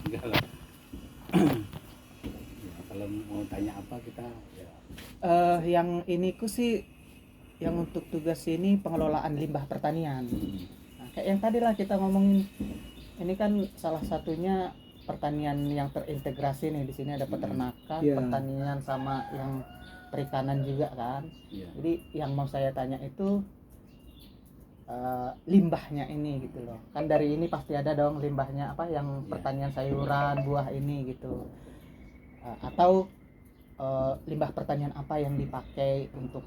Kalau ya, kalau mau tanya apa kita ya. Yang ini ku sih, yang untuk tugas ini pengelolaan limbah pertanian. Nah, kayak yang tadi lah kita ngomongin, ini kan salah satunya pertanian yang terintegrasi nih. Di sini ada peternakan, Iya. pertanian sama yang perikanan juga kan. Iya. Jadi yang mau saya tanya itu limbahnya ini gitu loh. Kan dari ini pasti ada dong limbahnya apa yang Iya. pertanian sayuran, buah ini gitu. Atau limbah pertanian apa yang dipakai untuk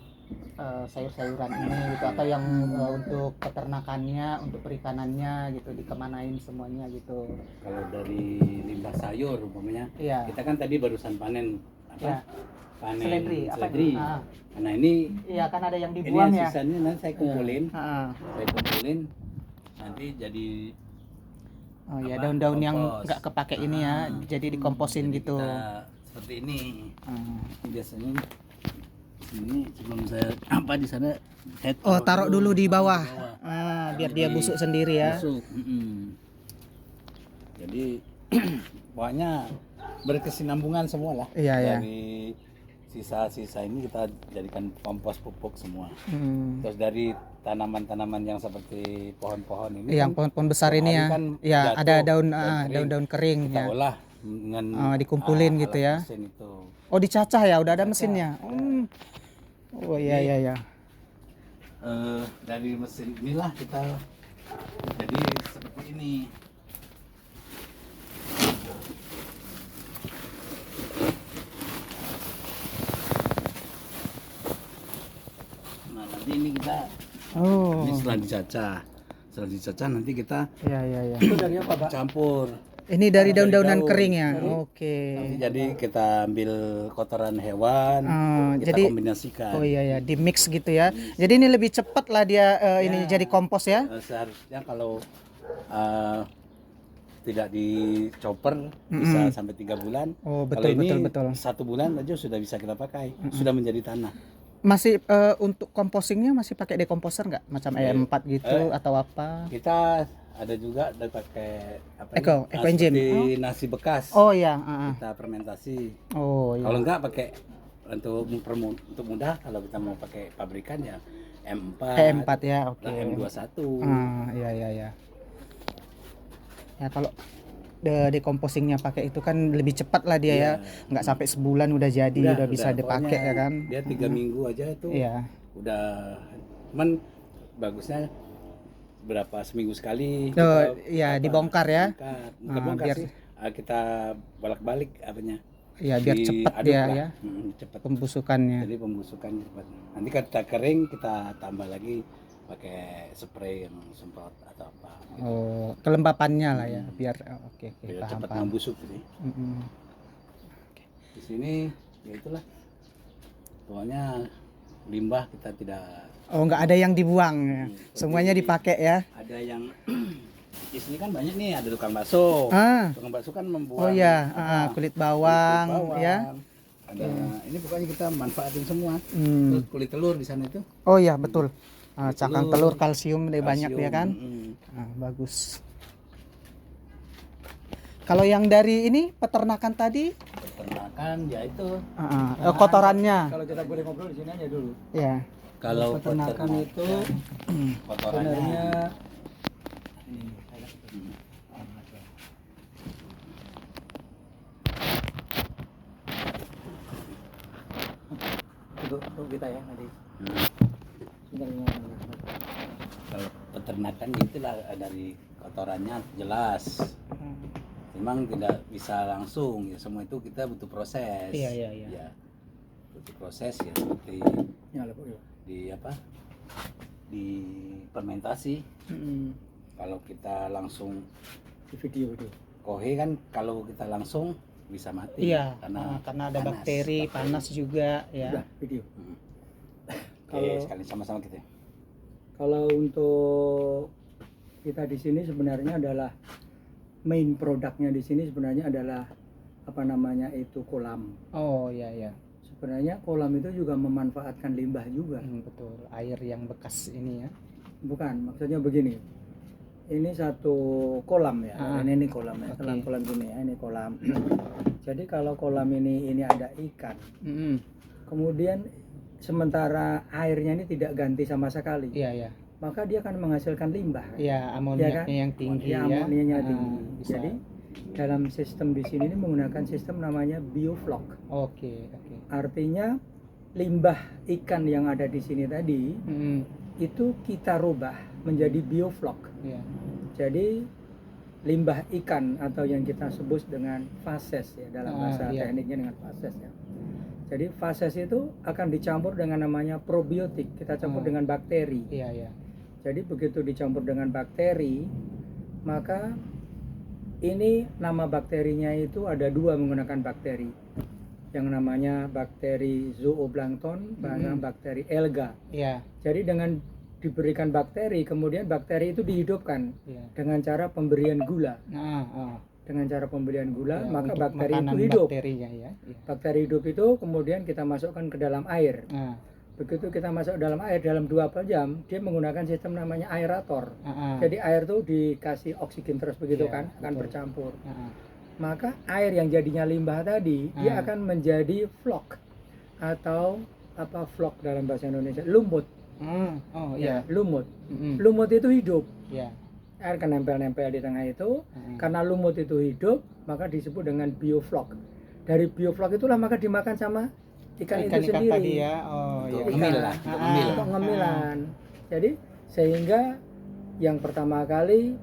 sayur-sayuran ini gitu, atau yang untuk peternakannya, untuk perikanannya gitu, dikemanain semuanya gitu. Kalau dari limbah sayur umpamanya, Iya. kita kan tadi barusan panen apa? Ya. Panen Seledri, apa seledri. itu? Nah ini Iya kan ada yang ini dibuang yang ya. sisanya nanti saya kumpulin, nanti jadi Oh ya, apa, daun-daun yang kompos. nggak kepake ini ya, jadi dikomposin jadi gitu. kita seperti ini. Hmm. Biasanya ini sebelum saya apa di sana saya Taruh dulu di bawah. bawah. Biar dia busuk sendiri ya. Busuk. Jadi pokoknya berkesinambungan semua lah. Iya, ya. Dari sisa-sisa ini kita jadikan kompos pupuk semua. Hmm. Terus dari tanaman-tanaman yang seperti pohon-pohon ini Yang kan pohon-pohon besar ini ya. kan Ya, jatuh, ada kering. daun-daun kering Kita ya. olah dengan Dikumpulin gitu alat ya. mesin itu. Oh, dicacah ya, udah ada Dicacah. mesinnya. Oh iya iya iya. Dari mesin inilah kita jadi seperti ini. Nah nanti ini kita Oh. ini setelah dicacah nanti kita Iya iya iya. Itu dari apa, Pak? campur. Ini dari Dari daun-daunan daun. kering ya. Dari- Oke. Nanti jadi kita ambil kotoran hewan, kita Jadi kombinasikan. oh iya ya, di mix gitu ya. Jadi ini lebih cepat lah dia ini Ya. jadi kompos ya. Seharusnya kalau tidak dicoper bisa sampai 3 bulan. Oh, Kalau betul ini betul. 1 bulan aja sudah bisa kita pakai, sudah menjadi tanah. Masih untuk compostingnya masih pakai decomposer nggak? Macam EM4 gitu atau apa? Kita ada juga ada pakai apa Eco ini? engine. Seperti nasi bekas. Oh iya, Kita fermentasi. Oh iya. Kalau enggak pakai untuk mudah kalau kita mau pakai pabrikan ya M4. EM4 ya, oke. M21. Iya iya iya. Ya kalau decompostingnya pakai itu kan lebih cepat lah dia ya, nggak sampai sebulan udah jadi, udah bisa dipakai pokoknya ya kan. Dia 3 minggu aja itu Iya. udah, cuman bagusnya berapa seminggu sekali Iya dibongkar ya. Bukan bongkar biar- sih, kita bolak-balik apanya. Iya biar cepat Diaduk dia lah. ya Cepat. pembusukannya. Jadi pembusukan cepat. Nanti kita kering kita tambah lagi pakai spray yang semprot atau apa. Oh, kelembapannya lah ya, biar oke Biar paham cepat paham. membusuk ini. Di sini ya itulah. Pokoknya limbah kita tidak. Oh, nggak ada yang dibuang ya. Semuanya dipakai ya. Ada yang di sini kan banyak nih, ada tukang bakso. Ah. Tukang bakso kan membuang. Oh ya, kulit bawang, kulit bawang. ya. Ada ini pokoknya kita manfaatin semua. Hmm. Terus kulit telur di sana itu. Oh ya, betul. Cangkang telur kalsium dia banyak Kalsium, dia kan. Bagus. Kalau yang dari ini peternakan tadi, Peternakan ya itu. kotorannya. Kalau kita boleh ngobrol di sini aja dulu. Ya. Kalau Peternakan itu kotorannya sebenarnya untuk kita ya nanti. kalau peternakan itulah dari kotorannya jelas. Memang tidak bisa langsung ya, semua itu kita butuh proses. Iya. Ya, butuh proses ya seperti di apa? Di fermentasi. Kalau kita langsung Di video itu. kohe kan kalau kita langsung bisa mati. Iya, karena ada panas. bakteri, panas juga ya. Udah, video. Oke, sekali sama-sama kita. Kalau untuk kita di sini sebenarnya adalah main produknya di sini sebenarnya adalah apa namanya itu kolam. Oh iya. Sebenarnya kolam itu juga memanfaatkan limbah juga. Betul, air yang bekas ini ya. Bukan, maksudnya begini. ini satu kolam ya. Ah. Ini kolam ya. Oke. Kolam gini ya, ini kolam. Jadi kalau kolam ini ada ikan. Mm-mm. Kemudian sementara airnya ini tidak ganti sama sekali. Iya, iya. Maka dia akan menghasilkan limbah. Iya, amoniaknya kan? yang tinggi Ya, ya. amoniaknya Ah, tinggi. bisa. Jadi dalam sistem di sini ini menggunakan sistem namanya bioflok. Oke. Artinya limbah ikan yang ada di sini tadi Mm-mm. itu kita rubah menjadi bioflok. Iya. Jadi limbah ikan atau yang kita sebut dengan fases ya, dalam bahasa iya. tekniknya dengan fases ya. Jadi fases itu akan dicampur dengan namanya probiotik, kita campur dengan bakteri. Iya, iya. Jadi begitu dicampur dengan bakteri, maka ini nama bakterinya itu ada dua menggunakan bakteri. Yang namanya bakteri zooplankton, dan bakteri alga. Iya. Jadi dengan diberikan bakteri, kemudian bakteri itu dihidupkan Iya. dengan cara pemberian gula. Dengan cara pemberian gula, Ya, maka untuk bakteri makanan itu hidup. bakterinya ya. Iya. Bakteri hidup itu kemudian kita masukkan ke dalam air. Nah, Begitu kita masuk dalam air dalam 24 jam, dia menggunakan sistem namanya aerator. ah. Jadi air tuh dikasih oksigen terus begitu Iya, kan, akan betul. bercampur. Ah. Maka air yang jadinya limbah tadi, dia akan menjadi flok atau apa flok dalam bahasa Indonesia, lumut. Oh Ya, iya. lumut. Mm-mm. Lumut itu hidup. Iya. Air kan nempel-nempel di tengah itu. Ah. Karena lumut itu hidup, maka disebut dengan bioflok. Dari bioflok itulah maka dimakan sama ikan itu Ikan-ikan sendiri. tadi ya. Oh iya. Untuk ngemil lah, untuk ngemil. Untuk ngemilan. Jadi sehingga yang pertama kali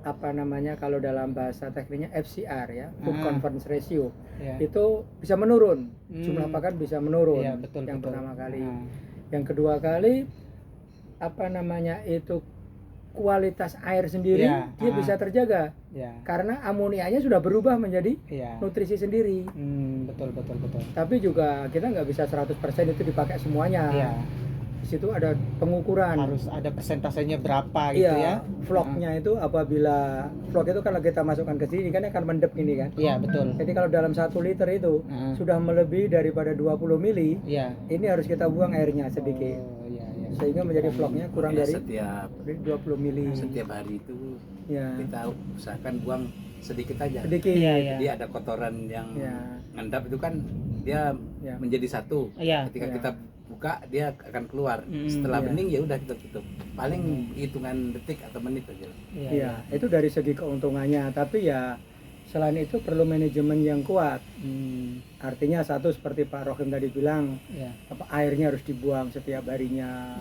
apa namanya kalau dalam bahasa tekniknya FCR ya, food conversion ratio, Iya. itu bisa menurun. Jumlah pakan bisa menurun. Iya, betul, yang betul. pertama kali. Ah. Yang kedua kali apa namanya itu kualitas air sendiri Iya, dia bisa terjaga Iya. karena amoniaknya sudah berubah menjadi Iya. nutrisi sendiri. Betul. Tapi juga kita nggak bisa 100% itu dipakai semuanya. Iya. Di situ ada pengukuran. Harus ada persentasenya berapa gitu Iya, ya. vlognya itu apabila vlog itu kalau kita masukkan ke sini kan akan mendep ini kan. Iya, betul. Jadi kalau dalam 1 liter itu sudah melebihi daripada 20 mili, Iya. ini harus kita buang airnya sedikit. Oh, iya. Sehingga menjadi vlognya kurang Ya, dari setiap 20 mili. setiap hari itu Ya, kita usahakan buang sedikit aja. sedikit. Iya. Jadi ada kotoran yang Ya. ngendap itu kan dia Ya. menjadi satu. Iya. Ketika Ya. kita buka dia akan keluar. Setelah Ya. bening ya udah kita tutup. Paling hitungan detik atau menit aja. Iya, itu dari segi keuntungannya. Tapi ya selain itu perlu manajemen yang kuat. Artinya satu seperti Pak Rohim tadi bilang, Iya. airnya harus dibuang setiap harinya.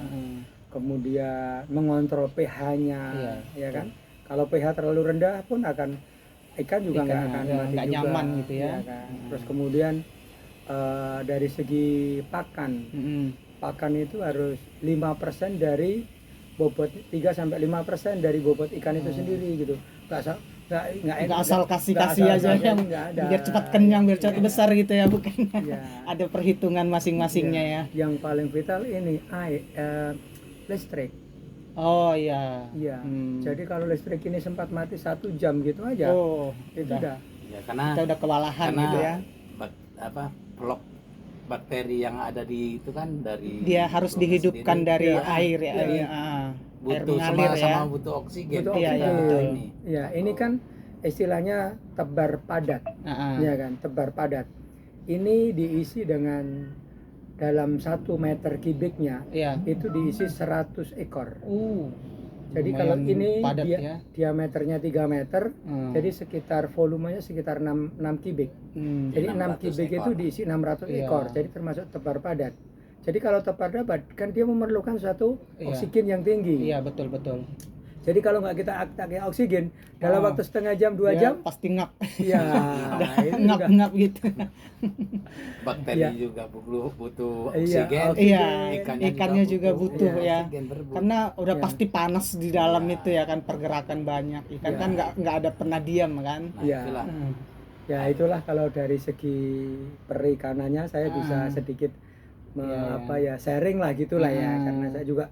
Kemudian mengontrol pH-nya, Iya, ya kan? Kalau pH terlalu rendah pun akan ikan juga nggak Ikannya, akan ya, mati nggak juga, nyaman gitu ya. kan? Terus kemudian dari segi pakan, pakan itu harus 5% dari bobot 3-5% dari bobot ikan itu sendiri gitu. Nggak asal kasih nggak aja asal yang nggak ada. biar cepat kenyang, biar cepat Iya. besar gitu ya, bukan? Iya. Ada perhitungan masing-masingnya ya. Yang paling vital ini listrik. Oh iya. Iya. Jadi kalau listrik ini sempat mati 1 jam gitu aja, Oh, itu udah. udah. Ya karena Kita udah kewalahan karena gitu ya. vlog bakteri yang ada di itu kan dari Dia harus vlognya dihidupkan sendiri. dari Iya. air ya. Iya. Iya. Air butuh mengalir ya. sama butuh oksigen. Butuh Iya, iya, oksigen. betul. Ya, ini kan istilahnya tebar padat, Ah. ya kan, tebar padat. Ini diisi dengan dalam 1 meter kubiknya Iya. itu diisi 100 ekor. Jadi Lumayan kalau ini padat ya. diameternya 3 meter, Hmm. jadi sekitar volumenya sekitar 6 kubik. Jadi 6 600 kubik itu ekor. diisi 600 Iya. ekor, jadi termasuk tebar padat. Jadi kalau tebar padat kan dia memerlukan suatu Iya. oksigen yang tinggi. Iya, betul. Jadi kalau nggak kita pakai oksigen dalam waktu setengah jam 2 Dia jam, pasti ngap. ya itu udah Ngap gitu. Bakteri Iya. juga butuh Iya, oksigen. Iya, Ikannya ikannya juga butuh ya. oksigen berebut. Karena udah Iya. pasti panas di dalam Iya. itu ya kan, pergerakan banyak. Ikan Iya. kan nggak ada pernah diam kan. Nah, Iya. itulah. ya itulah kalau dari segi perikanannya saya bisa Ah. sedikit Iya. sharing lah gitulah ya, Ah. karena saya juga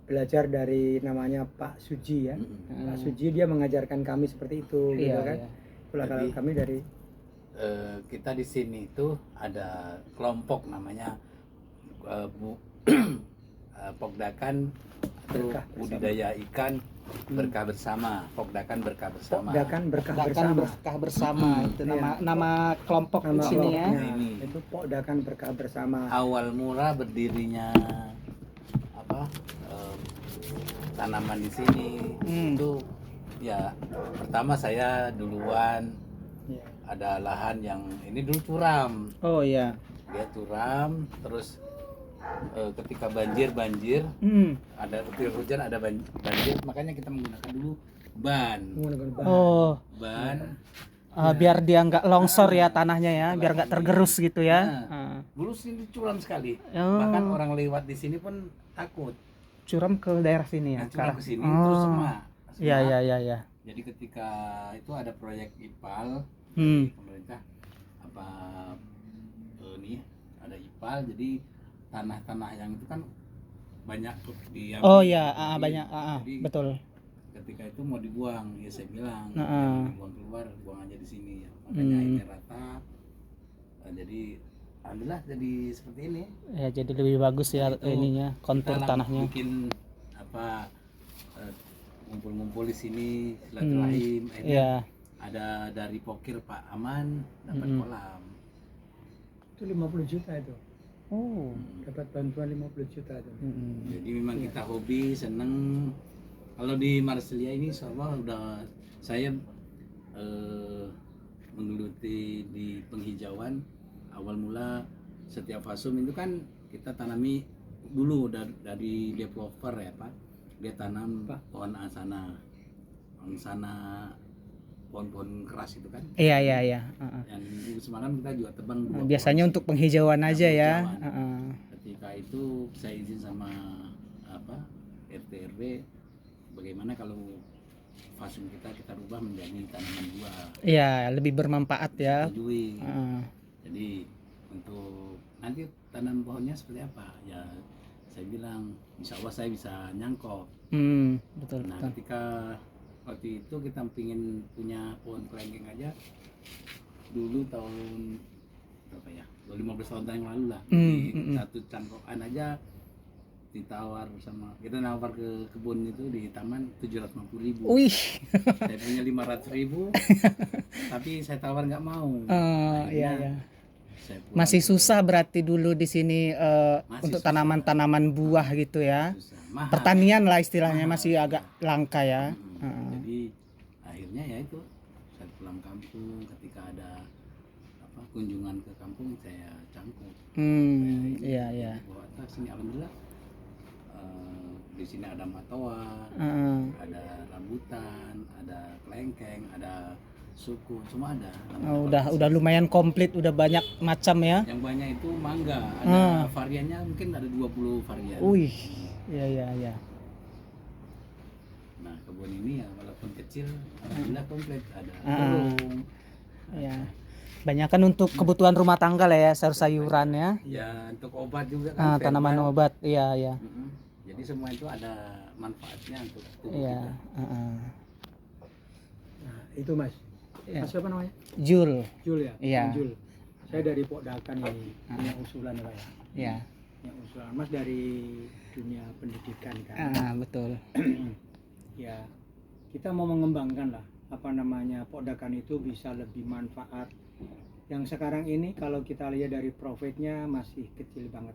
belajar dari namanya Pak Suji ya. Pak Suji dia mengajarkan kami seperti itu gitu Iya, kan. iya. Itulah kalau Jadi- kami dari Kita di sini itu ada kelompok namanya Pokdakan untuk Berkah bersama. budidaya ikan berkah bersama, Pokdakan berkah bersama. Pokdakan berkah Pokdakan bersama. berkah bersama itu Iya. nama kelompok di Nama sini ya. kelompoknya Ini. itu Pokdakan berkah bersama. Awal mula berdirinya apa tanaman di sini itu ya pertama saya duluan Iya. ada lahan yang ini dulu curam, Oh iya. dia curam terus ketika banjir ada petir hujan ada banjir makanya kita menggunakan dulu ban Menggunakan bahan. Oh, ban biar dia nggak longsor ya tanahnya ya, biar nggak tergerus gitu ya. Nah. dulu sini curam sekali Oh. bahkan orang lewat di sini pun takut. Curam ke daerah sini ya. Nah, curam arah- ke sini Oh. terus semak. Iya iya iya iya. Jadi ketika itu ada proyek IPAL Hmm. dari pemerintah apa nih ada IPAL jadi tanah-tanah yang itu kan banyak tuh diambil. Oh iya, Jadi- banyak, jadi betul. ketika itu mau dibuang ya saya bilang Nah, jangan dibuang keluar, buang aja di sini ya. Makanya Hmm. ini rata. Jadi alhamdulillah jadi seperti ini. Ya jadi lebih bagus ya Itu ininya, kontur Kita tanahnya. bikin apa ngumpul-ngumpul di sini silaturahim. Akhirnya Iya. ada dari Pokir Pak Aman dapat Mm-mm. kolam. Itu 50 juta itu. Oh. Dapat bantuan 50 juta itu. Mm-mm. Jadi memang kita hobi seneng. Kalau di Marsilia ini sama udah saya menggeluti di penghijauan. Awal mula setiap fasum itu kan kita tanami dulu dari developer ya Pak. Dia tanam Pak. pohon angsana, pohon-pohon keras itu kan. Iya iya iya. Yang di semalam kita juga tebang dua Biasanya pohon untuk sih. penghijauan aja ya. Penghijauan. Ketika itu saya izin sama apa RT RW bagaimana kalau fasum kita rubah menjadi tanaman buah. Iya, lebih bermanfaat ya. Setujui. Heeh. Jadi untuk nanti tanam pohonnya seperti apa ya saya bilang insya Allah saya bisa nyangkok. Betul Nah betul. ketika waktu itu kita pingin punya pohon kelengkeng aja dulu tahun berapa ya 15 tahun yang lalu lah di satu cangkokan aja ditawar sama kita nawar ke kebun itu di taman 750.000. Wih. Saya punya 500.000 tapi saya tawar nggak mau. Iya iya. Saya pulang Masih ke- susah berarti dulu di sini Masih untuk susah. tanaman-tanaman buah gitu ya. susah. Mahal. Pertanian lah istilahnya Mahal. masih agak langka ya. Jadi akhirnya ya itu saya pulang kampung ketika ada apa kunjungan ke kampung saya cangkuk. Iya iya. Bawa tas sini alhamdulillah di sini ada matoa, Heeh. ada rambutan, ada kelengkeng, ada suku, semua ada. Udah lumayan komplit, udah banyak macam ya. Yang banyak itu mangga, ada variannya mungkin ada 20 varian. Wih. Iya iya iya. Nah kebun ini ya walaupun kecil, alhamdulillah komplit ada Ah. terung, Ya. Banyak kan untuk kebutuhan rumah tangga lah ya, sayur-sayuran ya. ya untuk obat juga kan. Tanaman verbal. obat. Iya iya. Mm-mm. Jadi semua itu ada manfaatnya untuk tubuh Iya. kita. Nah, itu Mas. Iya. Mas siapa namanya? Jul. Jul ya? Iya. Bang Jul. Saya dari Pokdakan ini, punya usulan ya Pak ya. Iya. Punya usulan. Mas dari dunia pendidikan kan. Betul. Ya, kita mau mengembangkan lah apa namanya Pokdakan itu bisa lebih manfaat. Yang sekarang ini kalau kita lihat dari profitnya masih kecil banget,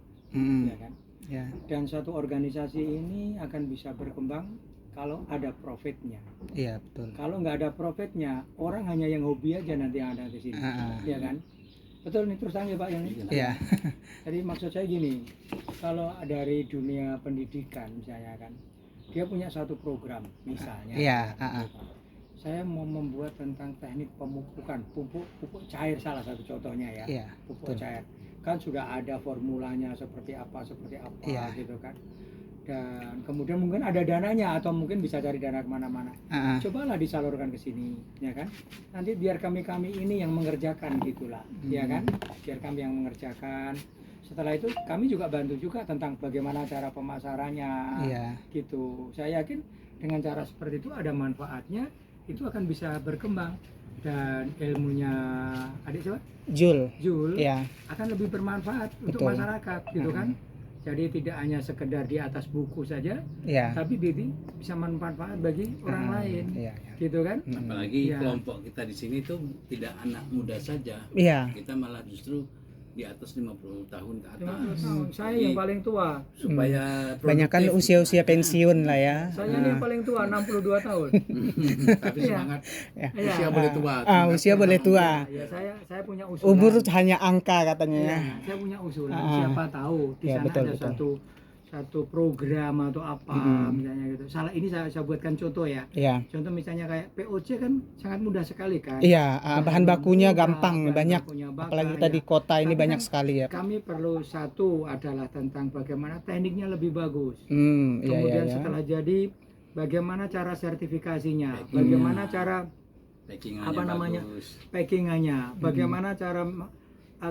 ya kan? Ya. Dan satu organisasi ini akan bisa berkembang kalau ada profitnya. Iya betul. Kalau nggak ada profitnya, orang hanya yang hobi aja nanti yang ada di sini, ya kan? Betul nih terus terang ya Pak yang ini. Iya. Jadi maksud saya gini, kalau dari dunia pendidikan misalnya kan, dia punya satu program misalnya. Iya. Saya mau membuat tentang teknik pemupukan, pupuk cair salah satu contohnya ya. Iya. Pupuk Betul. cair. Kan sudah ada formulanya seperti apa Iya. gitu kan. Dan kemudian mungkin ada dananya atau mungkin bisa cari dana kemana-mana. Cobalah disalurkan ke sini, ya kan? Nanti biar kami ini yang mengerjakan gitulah, ya kan? Biar kami yang mengerjakan. Setelah itu kami juga bantu juga tentang bagaimana cara pemasarannya, Iya. gitu. Saya yakin dengan cara seperti itu ada manfaatnya, itu akan bisa berkembang dan ilmunya adik siapa? Jul. Jul Iya. akan lebih bermanfaat untuk Betul. masyarakat, gitu kan? Jadi tidak hanya sekedar di atas buku saja, Iya. tapi bisa manfaat bagi orang lain, Iya, iya. gitu kan? Apalagi Iya. kelompok kita di sini tuh tidak anak muda saja. Iya. Kita malah justru di atas 50 tahun ke 50 atas. tahun. Saya Jadi, yang paling tua. supaya Banyak kan produktif. usia-usia pensiun lah ya. Saya ini yang paling tua, 62 tahun. Tapi Iya. semangat Iya. usia boleh tua. Usia boleh tua. Ya, saya punya usulan. Umur hanya angka katanya ya. Iya, saya punya usulan. Ah. Siapa tahu di Ya, sana betul, ada betul. satu program atau apa Mm-mm. misalnya gitu. Salah ini saya buatkan contoh ya. Iya. Contoh misalnya kayak POC kan sangat mudah sekali kan. Iya, bahan bakunya mudah, gampang, bahan banyak. bakunya bakar, Apalagi kita ya. di kota ini Tapi banyak kan sekali ya. Kami perlu satu adalah tentang bagaimana tekniknya lebih bagus. Iya, Kemudian iya. setelah jadi bagaimana cara sertifikasinya, Packingnya. bagaimana cara Packingannya apa namanya? bagus. packingannya, bagaimana cara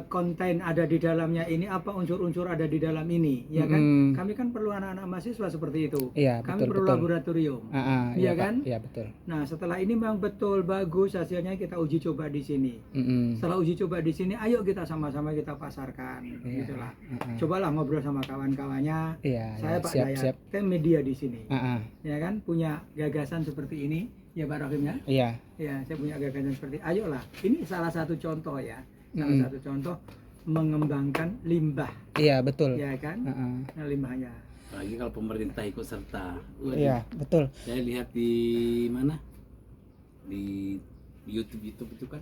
konten ada di dalamnya ini, apa unsur-unsur ada di dalam ini, ya kan? Mm. Kami kan perlu anak-anak mahasiswa seperti itu. Iya, Kami betul, perlu betul. laboratorium. Iya Iya kan? Pak. Iya, betul. Nah, setelah ini memang betul bagus hasilnya, kita uji coba di sini. Mm-mm. Setelah uji coba di sini, ayo kita sama-sama kita pasarkan, Iya. gitulah. Mm-mm. Cobalah ngobrol sama kawan-kawannya. Iya, Saya iya, Pak siap, Dayat, siap. tim media di sini, Ah, ya kan? Punya gagasan seperti ini, ya Pak Rohim ya. Iya. Ya, saya punya gagasan seperti, ayolah. Ini salah satu contoh ya, salah Mm. satu contoh mengembangkan limbah, Iya, betul. ya kan? Ah. Nah, limbahnya. Apalagi kalau pemerintah ikut serta. Waduh, Iya, betul. saya lihat di mana? Di YouTube itu kan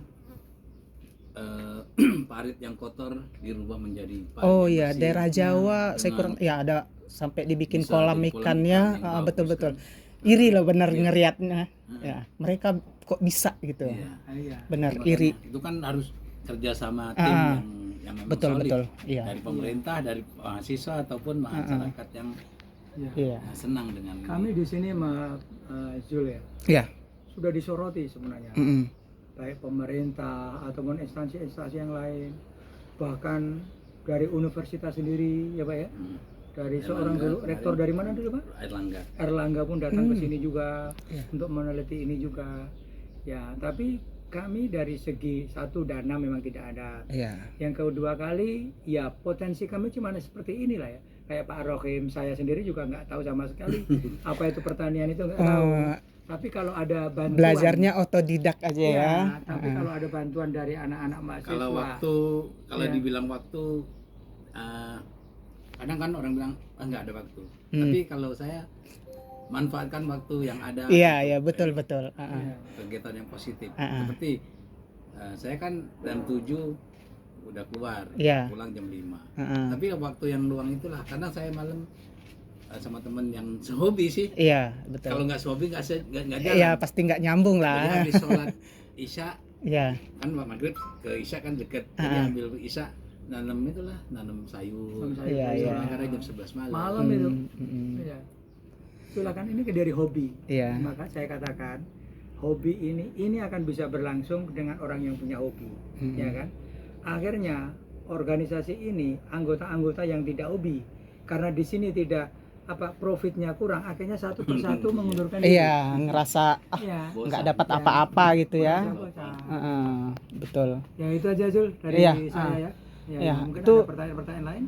parit yang kotor dirubah menjadi parit Oh yang iya, bersih. daerah Jawa saya Dengan- kurang ya ada sampai dibikin Bisa kolam jadi kolam ikannya. ikan yang bagus Betul-betul. kan. Iri loh bener Iya. ngeriatnya. Heeh. Ya, mereka kok bisa gitu. Iya. Ah, iya. Benar, Makanya iri. itu kan harus kerja sama tim yang memang Betul, solid. betul. Iya. Dari pemerintah, dari mahasiswa ataupun masyarakat yang Ya. Iya. senang dengan Kami di sini Zul ya, Iya. sudah disoroti sebenarnya, Mm-mm. baik pemerintah ataupun instansi-instansi yang lain, bahkan dari universitas sendiri, ya Pak ya. Hmm, Dari Erlangga seorang dulu kemarin. rektor dari mana dulu Pak? Erlangga. Erlangga pun datang ke Hmm. sini juga Iya. untuk meneliti ini juga. Ya, tapi kami dari segi satu dana memang tidak ada. Iya. Yang kedua kali, ya potensi kami cuma seperti inilah ya. Kayak Pak Rohim, saya sendiri juga nggak tahu sama sekali apa itu pertanian itu nggak tahu. Tapi kalau ada bantuan, Belajarnya otodidak aja ya. ya, tapi kalau ada bantuan dari anak-anak mahasiswa, Kalau kalau Iya. dibilang waktu, kadang kan orang bilang nggak ada waktu. Hmm. Tapi kalau saya manfaatkan waktu yang ada. Iya, untuk, iya, betul, betul. ya, kegiatan yang positif. Ah. Seperti saya kan jam 7 udah keluar, Iya. pulang jam 5. Heeh. Tapi waktu yang luang itulah, karena saya malam sama temen yang sehobi sih. Iya, betul. Kalau nggak sehobi nggak jalan. Iya, pasti nggak nyambung Jadi lah. habis sholat isya Iya. kan maghrib ke isya kan deket, jadi Ah. ambil isya nanam itulah, nanam sayur. Nanam sayur. Iya, iya. Soalnya kadang jam 11 malam. malam itu. Mm-mm. Ya. Itulah kan ini dari hobi. Iya. Maka saya katakan hobi ini akan bisa berlangsung dengan orang yang punya hobi, Mm-mm. ya kan? Akhirnya organisasi ini anggota-anggota yang tidak hobi, karena di sini tidak profitnya kurang, akhirnya satu persatu mengundurkan diri. Iya, ngerasa Ya, Bosan. nggak dapat Ya. apa-apa gitu ya. bosan-bosan. Heeh, betul. Ya itu aja Zul dari Iya, saya ya. Ya, Iya, mungkin itu- ada pertanyaan-pertanyaan lain.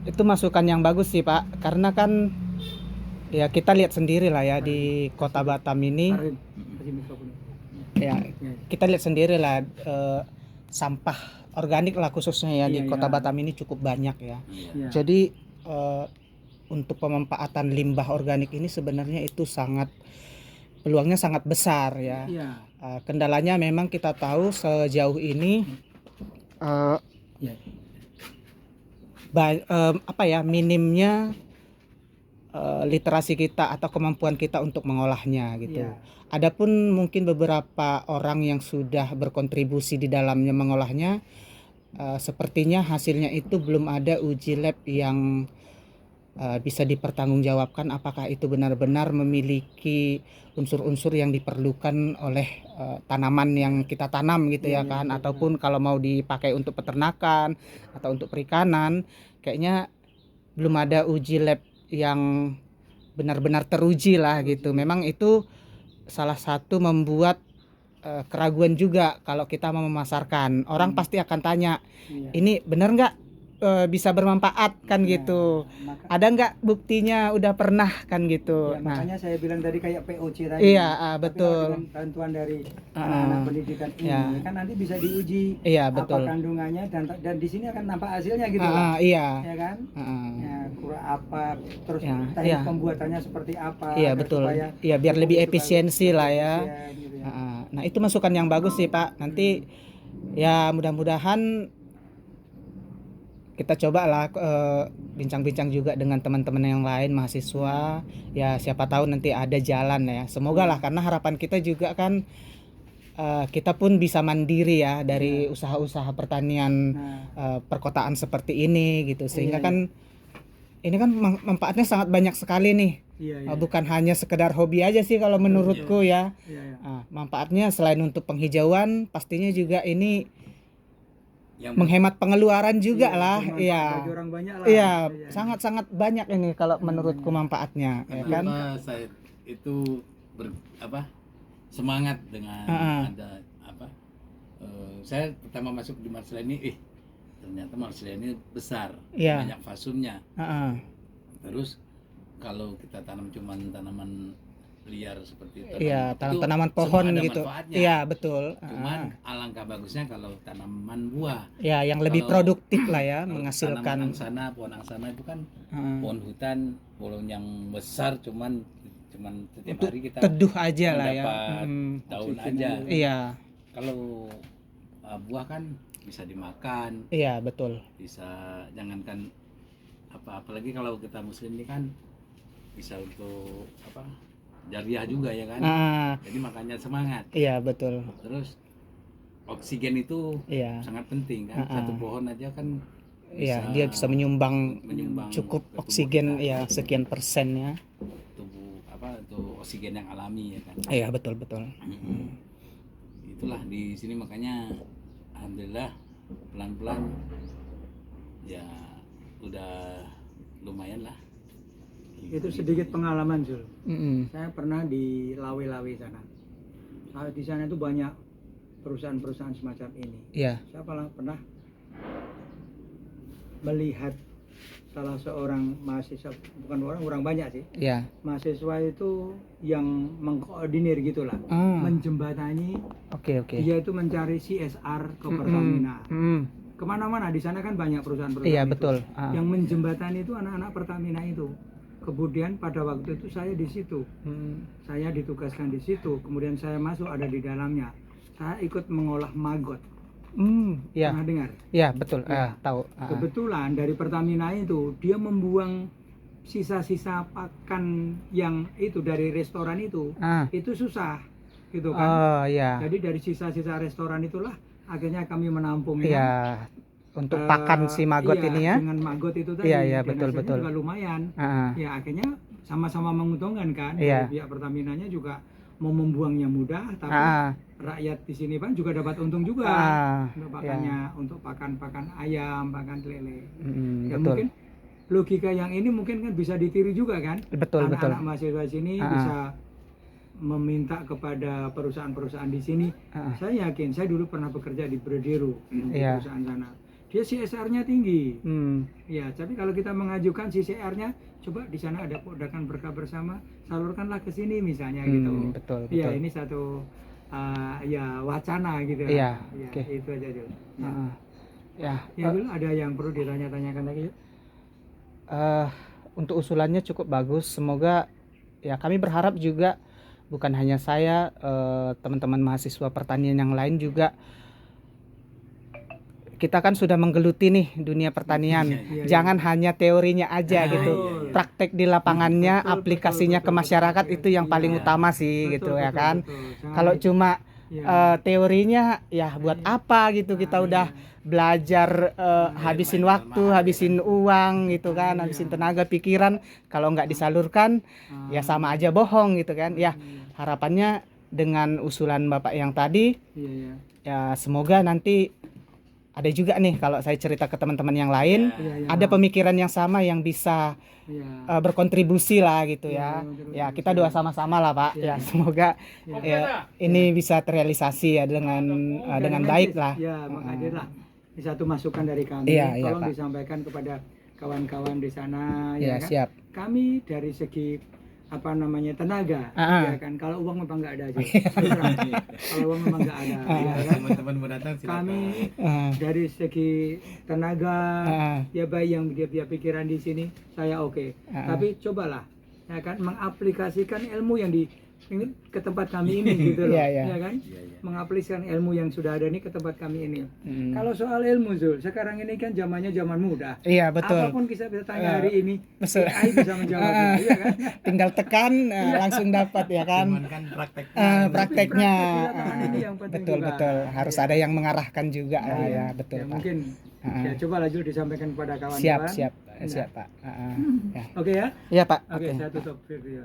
Itu masukan yang bagus sih Pak, karena kan ya kita lihat sendiri lah ya di Kota Batam ini, Karim, kasih mikrofonnya. ya Ya. kita lihat sendiri lah sampah organik lah khususnya ya di Iya, Kota iya. Batam ini cukup banyak ya. Iya. Ya. Jadi untuk pemanfaatan limbah organik ini sebenarnya itu peluangnya sangat besar ya. Iya. Kendalanya memang kita tahu sejauh ini Ya. minimnya literasi kita atau kemampuan kita untuk mengolahnya gitu. Iya. Adapun mungkin beberapa orang yang sudah berkontribusi di dalamnya mengolahnya, sepertinya hasilnya itu belum ada uji lab yang bisa dipertanggungjawabkan apakah itu benar-benar memiliki unsur-unsur yang diperlukan oleh tanaman yang kita tanam gitu ya Iya, kan, betul. ataupun kalau mau dipakai untuk peternakan atau untuk perikanan, kayaknya belum ada uji lab yang benar-benar teruji lah gitu. Memang itu salah satu membuat keraguan juga kalau kita mau memasarkan. Orang pasti akan tanya, Iya. ini benar nggak bisa bermanfaat kan Ya, gitu. maka, Ada nggak buktinya udah pernah kan gitu. ya, Nah, makanya saya bilang tadi kayak POC tadi. iya, Tapi betul. kalau dengan bantuan dari Ah, anak-anak pendidikan ini ya. kan nanti bisa diuji Iya, apa betul. kandungannya dan di sini akan nampak hasilnya gitu lah. Iya. Ya kan? Ya, kurang apa, terus Ya, teknik iya. pembuatannya seperti apa, Iya, agar betul. supaya Iya, biar pupuk lebih itu efisiensi lah ya. efisien gitu ya. Nah, itu masukan yang bagus sih, Pak. Nanti ya mudah-mudahan kita coba lah bincang-bincang juga dengan teman-teman yang lain mahasiswa. Ya, siapa tahu nanti ada jalan ya. Semoga lah, karena harapan kita juga kan kita pun bisa mandiri ya dari usaha-usaha pertanian Nah, perkotaan seperti ini gitu. Sehingga Iya, kan ini kan manfaatnya sangat banyak sekali nih. iya, iya. Bukan hanya sekedar hobi aja sih kalau menurutku ya. Iya, iya. Manfaatnya selain untuk penghijauan, pastinya juga ini Yang menghemat pengeluaran juga Iya, lah. bermanfaat Iya. bagi orang banyak lah. Iya, Iya. sangat-sangat banyak ini kalau menurutku manfaatnya, ya kan? kenapa saya itu semangat dengan ada saya pertama masuk di Marsella ini ternyata Marsella ini besar, Iya. banyak fasumnya. Heeh. Terus kalau kita tanam cuman tanaman liar seperti Iya, itu, tanaman semua pohon ada gitu. manfaatnya. Iya, betul. Cuman alangkah bagusnya kalau tanaman buah. Ya, yang lebih Kalau- produktif lah ya, Kalau menghasilkan. tanaman angsana, pohon angsana itu kan pohon hutan, pohon yang besar, cuman setiap Untuk hari kita teduh aja lah ya. mendapat daun Oksigen aja. aja. Iya, Kalau buah kan bisa dimakan, iya betul. bisa jangankan apalagi kalau kita muslim ini kan bisa untuk jariah juga ya kan. Jadi makanya semangat. Iya betul. Terus oksigen itu Iya. sangat penting kan. Satu pohon aja kan Iya, dia bisa menyumbang cukup ke tubuh oksigen kita, ya sekian persen ya. tubuh untuk oksigen yang alami ya kan. Iya betul betul. Itulah di sini makanya alhamdulillah pelan-pelan ya udah lumayan lah. Itu sedikit pengalaman, Zul. Mm-mm. Saya pernah di Lawe-Lawe sana. Di sana itu banyak perusahaan-perusahaan semacam ini. Iya. Saya pernah melihat salah seorang mahasiswa, bukan orang banyak sih, Iya. mahasiswa itu yang mengkoordinir gitulah, menjembatani. Oke. Dia itu mencari CSR ke Pertamina. Kemana-mana di sana kan banyak perusahaan-perusahaan. Iya itu. betul. Yang menjembatani itu anak-anak Pertamina itu. Kemudian pada waktu itu saya di situ, saya ditugaskan di situ. Kemudian saya masuk ada di dalamnya. Saya ikut mengolah maggot. Iya. Pernah dengar? Iya betul. Ya. Tahu. Kebetulan dari Pertamina itu dia membuang sisa-sisa pakan yang itu dari restoran itu susah, gitu kan? Oh iya. Jadi dari sisa-sisa restoran itulah akhirnya kami menampungnya. Iya. Untuk pakan si maggot ini ya. Dengan maggot itu tadi. Iya dan betul hasilnya betul. juga lumayan. Ya akhirnya sama-sama menguntungkan kan. Iya. Dari pihak Pertaminanya juga mau membuangnya mudah, tapi rakyat di sini kan juga dapat untung juga. Untuk pakannya, untuk pakan ayam, pakan lele. Ya betul. mungkin logika yang ini mungkin kan bisa ditiru juga kan. Betul betul. Anak-anak mahasiswa sini bisa meminta kepada perusahaan-perusahaan di sini. Saya yakin, saya dulu pernah bekerja di Bredero, di perusahaan sana. Dia CSR-nya tinggi. Ya, tapi kalau kita mengajukan CSR-nya, coba di sana ada Podakan Berkah Bersama, salurkanlah ke sini misalnya gitu. Betul. Ya, ini satu ya wacana gitu. Iya. Ya, Oke. itu aja dulu. Ya. Ya, dulu ada yang perlu ditanya-tanyakan lagi? Untuk usulannya cukup bagus. Semoga ya kami berharap juga bukan hanya saya, teman-teman mahasiswa pertanian yang lain juga. Kita kan sudah menggeluti nih dunia pertanian. Jangan hanya teorinya aja gitu. Praktek di lapangannya, aplikasinya ke masyarakat itu yang paling utama sih gitu ya kan. Kalau cuma teorinya ya buat apa gitu, kita udah belajar habisin waktu, habisin uang gitu kan, habisin tenaga pikiran, kalau nggak disalurkan ya sama aja bohong gitu kan. Ya harapannya dengan usulan Bapak yang tadi ya semoga nanti ada juga nih kalau saya cerita ke teman-teman yang lain, ada pemikiran yang sama yang bisa berkontribusi lah gitu ya. Ya kita doa sama-sama lah Pak. Ya semoga ini bisa terrealisasi ya dengan baik lah. Ya, menghadirlah Ini satu masukan dari kami. Iya, iya, Tolong Pak. disampaikan kepada kawan-kawan di sana, Ya, ya kan? siap. Kami dari segi apa namanya tenaga, Ah. ya kan? Kalau uang memang nggak ada aja. Kalau uang memang nggak ada, ya kan? Teman-teman mau datang silakan. Kami Ah, dari segi tenaga, ah, ya baik yang dia pikiran di sini, saya oke. Ah. Tapi cobalah, ya kan, mengaplikasikan ilmu yang ini ke tempat kami ini gitu loh, Iya, iya. ya kan? Iya, iya. Mengaplikasikan ilmu yang sudah ada ini ke tempat kami ini. mm. Kalau soal ilmu Zul, sekarang ini kan zamannya zaman mudah. Iya, betul. Apapun kita bisa tanya hari ini, Betul. AI bisa menjawabnya, iya kan? Tinggal tekan langsung dapat ya kan. Cuman kan prakteknya. Prakteknya Praktek di lapangan ini yang penting betul juga. betul harus Iya. ada yang mengarahkan juga lah Iya. ya betul Ya, Pak. mungkin ya coba Zul disampaikan kepada kawan-kawan. Siap siap Nah. siap Pak. Ya. Oke ya? Iya Pak. Oke, Oke. saya tutup video.